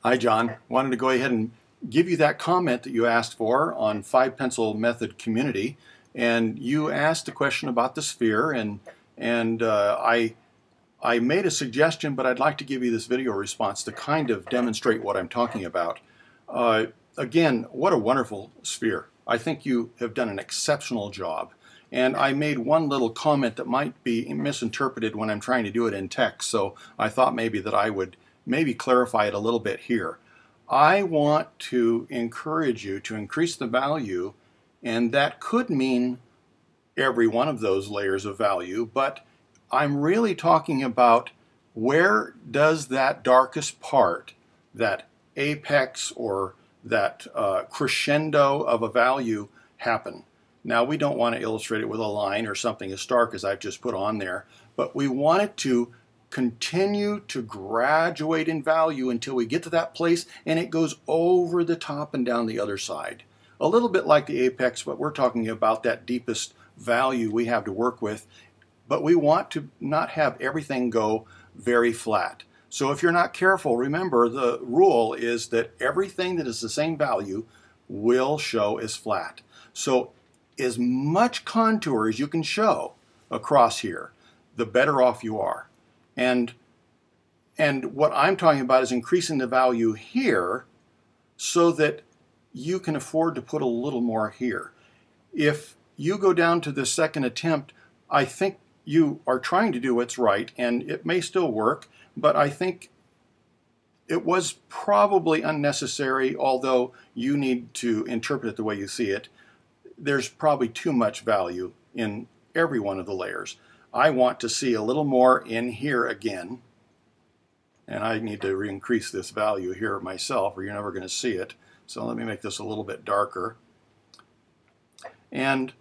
Hi, John. Wanted to go ahead and give you that comment that you asked for on 5-pencil method community. And you asked a question about the sphere, and I made a suggestion, but I'd like to give you this video response to kind of demonstrate what I'm talking about. Uh, Again, what a wonderful sphere. I think you have done an exceptional job. And I made one little comment that might be misinterpreted when I'm trying to do it in text, so I thought maybe that I would maybe clarify it a little bit here. I want to encourage you to increase the value, and that could mean every one of those layers of value, but I'm really talking about where does that darkest part, that apex or that crescendo of a value happen. Now, we don't want to illustrate it with a line or something as stark as I've just put on there, but we want it to continue to graduate in value until we get to that place and it goes over the top and down the other side. A little bit like the apex, but we're talking about that deepest value we have to work with, but we want to not have everything go very flat. So if you're not careful, remember the rule is that everything that is the same value will show as flat. So as much contour as you can show across here, the better off you are. And what I'm talking about is increasing the value here so that you can afford to put a little more here. If you go down to the second attempt, I think you are trying to do what's right, and it may still work, but I think it was probably unnecessary, although you need to interpret it the way you see it. There's probably too much value in every one of the layers. I want to see a little more in here again, and I need to increase this value here myself, or you're never going to see it. So let me make this a little bit darker. And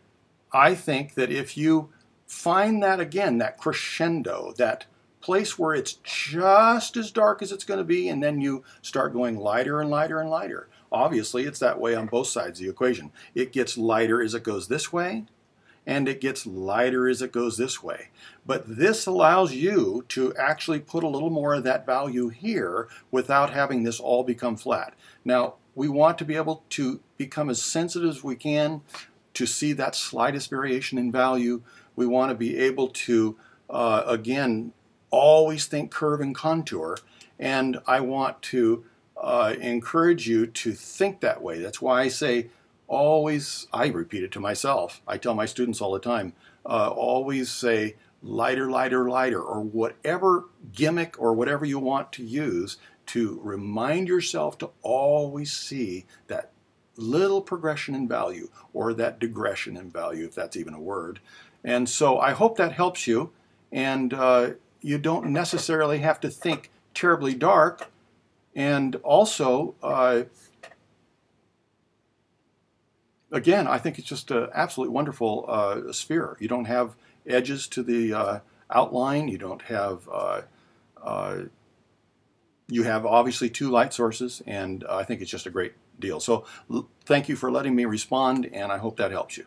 I think that if you find that again, that crescendo, that place where it's just as dark as it's going to be, and then you start going lighter and lighter and lighter. Obviously, it's that way on both sides of the equation. It gets lighter as it goes this way, and it gets lighter as it goes this way. But this allows you to actually put a little more of that value here without having this all become flat. Now, we want to be able to become as sensitive as we can to see that slightest variation in value. We want to be able to, again, always think curve and contour. And I want to encourage you to think that way. That's why I say always, I repeat it to myself. I tell my students all the time, always say lighter, lighter, lighter, or whatever gimmick or whatever you want to use to remind yourself to always see that little progression in value, or that digression in value, if that's even a word. And so I hope that helps you, and you don't necessarily have to think terribly dark. And also, again, I think it's just an absolutely wonderful sphere. You don't have edges to the outline. You don't have, you have obviously two light sources, and I think it's just a great deal. So thank you for letting me respond, and I hope that helps you.